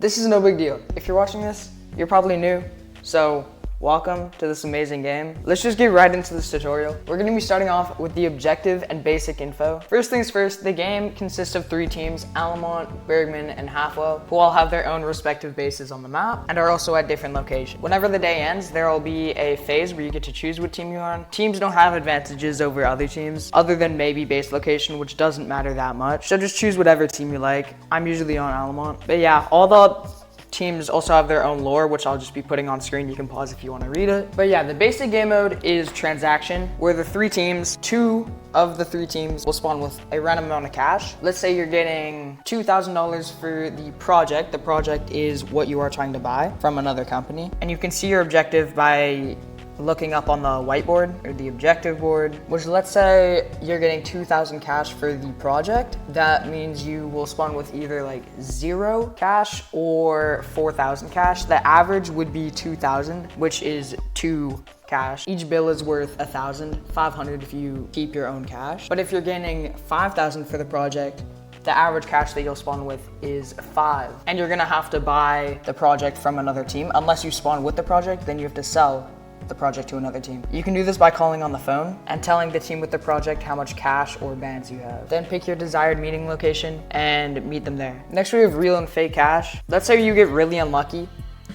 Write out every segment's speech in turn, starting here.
This is no big deal. If you're watching this, you're probably new, so welcome to this amazing game. Let's just get right into this tutorial. We're gonna be starting off with the objective and basic info. First things first, the game consists of 3 teams, Alamont, Bergman, and Halfwell, who all have their own respective bases on the map and are also at different locations. Whenever the day ends, there will be a phase where you get to choose what team you're on. Teams don't have advantages over other teams, other than maybe base location, which doesn't matter that much. So just choose whatever team you like. I'm usually on Alamont. But yeah, all the teams also have their own lore, which I'll just be putting on screen. You can pause if you want to read it. But yeah, the basic game mode is transaction, where the 3 teams, 2 of the 3 teams will spawn with a random amount of cash. Let's say you're getting $2,000 for the project. The project is what you are trying to buy from another company. And you can see your objective by looking up on the whiteboard or the objective board, which let's say you're getting 2,000 cash for the project. That means you will spawn with either like 0 cash or 4,000 cash. The average would be 2,000, which is 2 cash. Each bill is worth 1,000, 500 if you keep your own cash. But if you're getting 5,000 for the project, the average cash that you'll spawn with is 5. And you're gonna have to buy the project from another team. Unless you spawn with the project, then you have to sell the project to another team. You can do this by calling on the phone and telling the team with the project how much cash or bands you have. Then pick your desired meeting location and meet them there. Next we have real and fake cash. Let's say you get really unlucky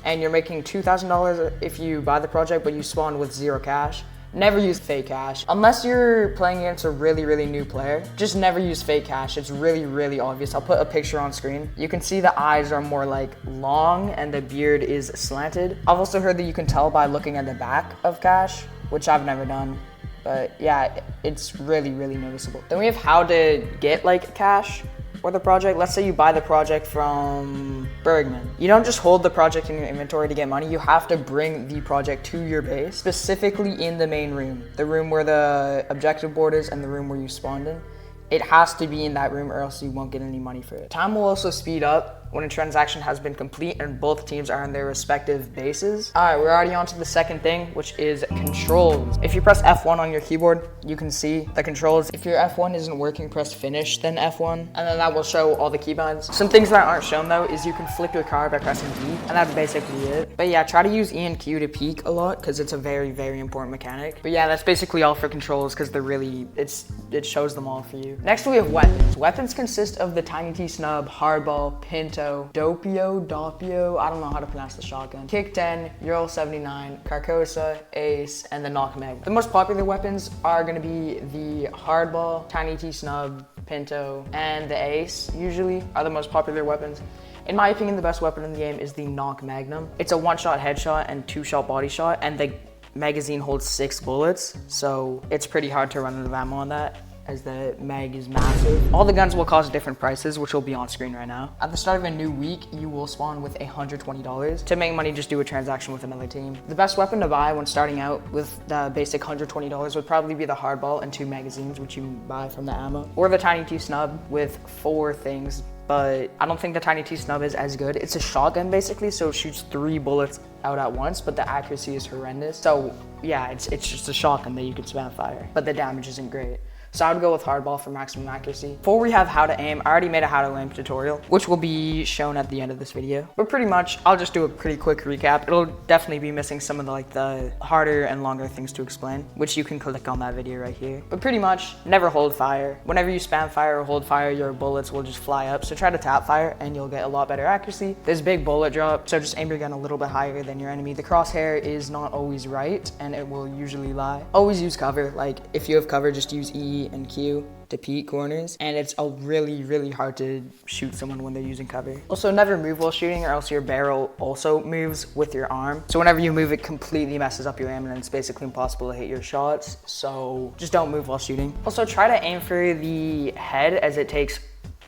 and you're making $2,000 if you buy the project, but you spawn with 0 cash. Never use fake cash. Unless you're playing against a really new player, just never use fake cash. It's really obvious. I'll put a picture on screen. You can see the eyes are more like long and the beard is slanted. I've also heard that you can tell by looking at the back of cash, which I've never done. But yeah, it's really noticeable. Then we have how to get like cash or the project. Let's say you buy the project from Bergman. You don't just hold the project in your inventory to get money. You have to bring the project to your base, specifically in the main room, the room where the objective board is and the room where you spawned in. It has to be in that room or else you won't get any money for it. Time will also speed up when a transaction has been complete and both teams are in their respective bases. All right, we're already on to the second thing, which is controls. If you press F1 on your keyboard, you can see the controls. If your F1 isn't working, press finish, then F1, and then that will show all the keybinds. Some things that aren't shown though is you can flip your car by pressing D, and that's basically it. But yeah, try to use E and Q to peek a lot because it's a very important mechanic. But yeah, that's basically all for controls because they're really, it shows them all for you. Next we have weapons. Weapons consist of the Tiny T Snub, Hardball, Pinto, Doppio, I don't know how to pronounce the shotgun, Kick 10, Euro 79, Carcosa, Ace, and the Knock Mag. The most popular weapons are gonna be the Hardball, Tiny T Snub, Pinto, and the Ace usually are the most popular weapons. In my opinion, the best weapon in the game is the Knock Magnum. It's a 1-shot headshot and 2-shot body shot, and the magazine holds 6 bullets, so it's pretty hard to run out of ammo on that, as the mag is massive. All the guns will cost different prices, which will be on screen right now. At the start of a new week, you will spawn with $120. To make money, just do a transaction with another team. The best weapon to buy when starting out with the basic $120 would probably be the Hardball and 2 magazines, which you buy from the ammo, or the Tiny T Snub with 4 things. But I don't think the Tiny T Snub is as good. It's a shotgun basically, so it shoots 3 bullets out at once, but the accuracy is horrendous. So yeah, it's just a shotgun that you can spam fire, but the damage isn't great. So I would go with Hardball for maximum accuracy. Before we have how to aim, I already made a how to aim tutorial, which will be shown at the end of this video. But pretty much, I'll just do a pretty quick recap. It'll definitely be missing some of the harder and longer things to explain, which you can click on that video right here. But pretty much, never hold fire. Whenever you spam fire or hold fire, your bullets will just fly up. So try to tap fire and you'll get a lot better accuracy. There's big bullet drop, so just aim your gun a little bit higher than your enemy. The crosshair is not always right and it will usually lie. Always use cover. Like if you have cover, just use E and Q to peek corners, and it's really hard to shoot someone when they're using cover. Also, never move while shooting or else your barrel also moves with your arm. So whenever you move, it completely messes up your aim and it's basically impossible to hit your shots. So just don't move while shooting. Also, try to aim for the head as it takes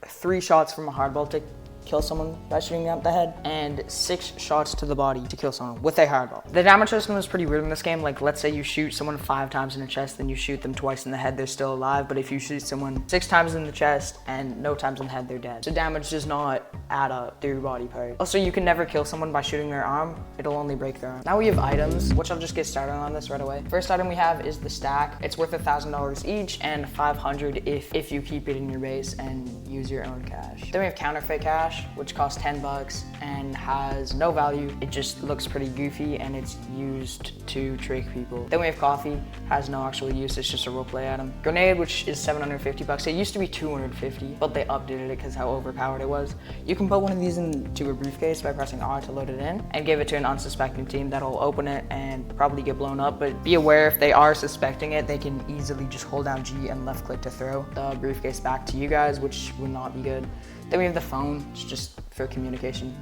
3 shots from a hardball to kill someone by shooting them at the head, and 6 shots to the body to kill someone with a hardball. The damage system is pretty weird in this game. Like, let's say you shoot someone 5 times in the chest, then you shoot them twice in the head, they're still alive. But if you shoot someone 6 times in the chest and no times in the head, they're dead. So damage does not add up through body part. Also, you can never kill someone by shooting their arm. It'll only break their arm. Now we have items, which I'll just get started on this right away. First item we have is the stack. It's worth $1,000 each and $500 if you keep it in your base and use your own cash. Then we have counterfeit cash. cash, which costs 10 bucks and has no value. It just looks pretty goofy and it's used to trick people. Then we have coffee, has no actual use, it's just a roleplay item. Grenade, which is 750 bucks. It used to be 250, but they updated it because how overpowered it was. You can put one of these into a briefcase by pressing R to load it in and give it to an unsuspecting team that'll open it and probably get blown up. But be aware, if they are suspecting it, they can easily just hold down G and left click to throw the briefcase back to you guys, which would not be good. Then we have the phone, it's just for communication.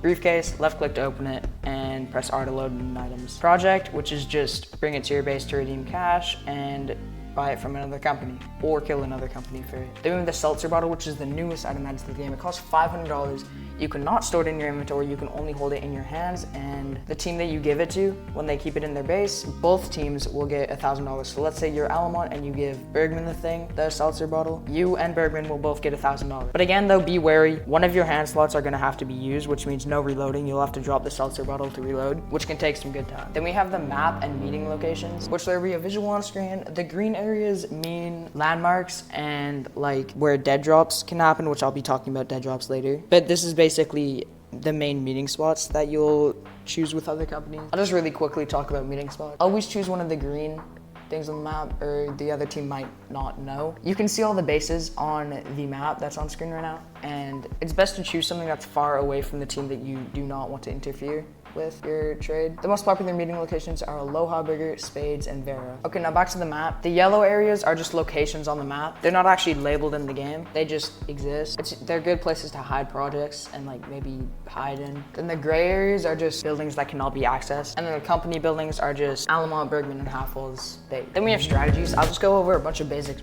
Briefcase, left click to open it and press R to load in items. Project, which is just bring it to your base to redeem cash and buy it from another company or kill another company for it. Then we have the seltzer bottle, which is the newest item added to the game. It costs $500. You cannot store it in your inventory, you can only hold it in your hands, and the team that you give it to, when they keep it in their base, both teams will get $1,000. So let's say you're Alamont and you give Bergman the seltzer bottle, you and Bergman will both get $1,000. But again though, be wary, one of your hand slots are gonna have to be used, which means no reloading. You'll have to drop the seltzer bottle to reload, which can take some good time. Then we have the map and meeting locations, which there will be a visual on screen. The green areas mean landmarks and like where dead drops can happen, which I'll be talking about dead drops later. But this is basically the main meeting spots that you'll choose with other companies. I'll just really quickly talk about meeting spots. Always choose one of the green things on the map, or the other team might not know. You can see all the bases on the map that's on screen right now, and it's best to choose something that's far away from the team that you do not want to interfere with your trade. The most popular meeting locations are Aloha Burger, Spades, and Vera. Okay, now back to the map. The yellow areas are just locations on the map. They're not actually labeled in the game. They just exist. They're good places to hide projects and like maybe hide in. Then the gray areas are just buildings that cannot be accessed. And then the company buildings are just Alamont, Bergman, and Halfwell's base. Then we have strategies. I'll just go over a bunch of basic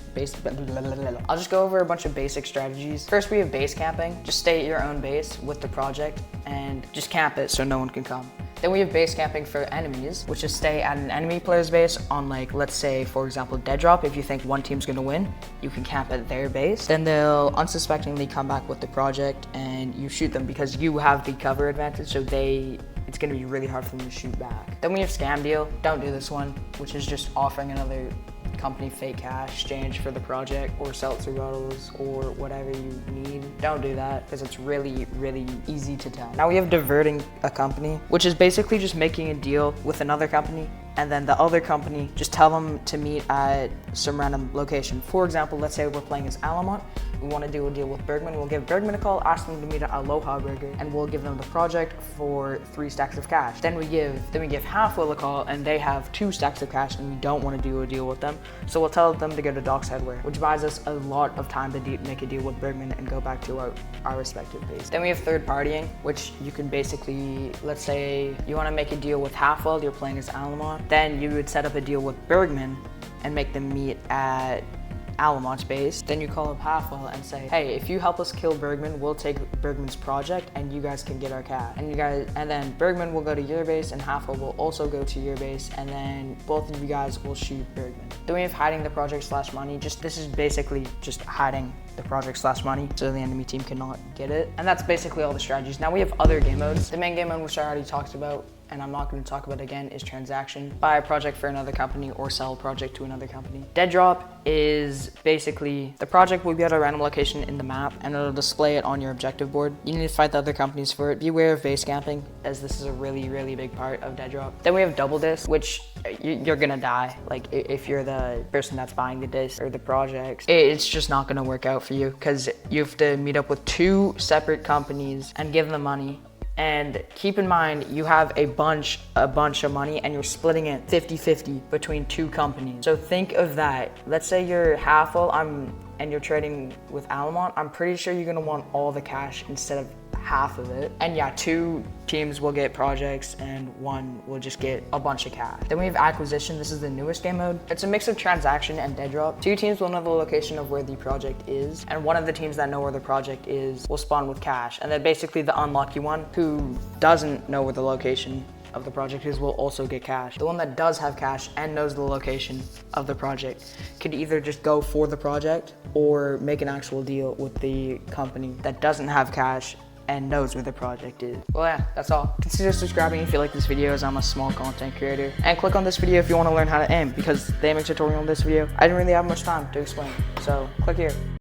strategies. First, we have base camping. Just stay at your own base with the project and just camp it so no one can come. Then we have base camping for enemies, which is stay at an enemy player's base on, like, let's say, for example, dead drop. If you think one team's gonna win, you can camp at their base. Then they'll unsuspectingly come back with the project and you shoot them because you have the cover advantage, so it's gonna be really hard for them to shoot back. Then we have scam deal. Don't do this one, which is just offering another company fake cash exchange for the project or seltzer bottles or whatever you need. Don't do that because it's really, really easy to tell. Now we have diverting a company, which is basically just making a deal with another company and then the other company, just tell them to meet at some random location. For example, let's say we're playing as Alamont. We want to do a deal with Bergman. We'll give Bergman a call, ask them to meet at Aloha Burger, and we'll give them the project for 3 stacks of cash. Then we give Halfwell a call, and they have 2 stacks of cash, and we don't want to do a deal with them. So we'll tell them to go to Doc's Headwear, which buys us a lot of time to make a deal with Bergman and go back to our respective base. Then we have third partying, which you can basically, let's say you want to make a deal with Halfwell, you're playing as Alamont. Then you would set up a deal with Bergman and make them meet at Alamont's base. Then you call up Halfwell and say, hey, if you help us kill Bergman, we'll take Bergman's project and you guys can get our cash. And then Bergman will go to your base and Halfwell will also go to your base, and then both of you guys will shoot Bergman. Then we have hiding the project / money. This is basically just hiding the project / money so the enemy team cannot get it. And that's basically all the strategies. Now we have other game modes. The main game mode, which I already talked about, and I'm not going to talk about again, is transaction. Buy a project for another company or sell a project to another company. Dead drop is basically the project will be at a random location in the map and it'll display it on your objective board. You need to fight the other companies for it. Beware of base camping, as this is a really, really big part of dead drop. Then we have double disc, which you're gonna die. Like if you're the person that's buying the disc or the projects, it's just not gonna work out for you because you have to meet up with 2 separate companies and give them money. And keep in mind, you have a bunch of money and you're splitting it 50-50 between 2 companies. So think of that. Let's say you're Halfwell and you're trading with Alamont. I'm pretty sure you're gonna want all the cash instead of half of it. And yeah, 2 teams will get projects and 1 will just get a bunch of cash. Then we have acquisition. This is the newest game mode. It's a mix of transaction and dead drop. 2 teams will know the location of where the project is, and one of the teams that know where the project is will spawn with cash. And then basically the unlucky one who doesn't know where the location of the project is will also get cash. The one that does have cash and knows the location of the project could either just go for the project or make an actual deal with the company that doesn't have cash and knows where the project is. Well, yeah, that's all. Consider subscribing if you like this video, as I'm a small content creator. And click on this video if you want to learn how to aim, because the aiming tutorial in this video, I didn't really have much time to explain. So click here.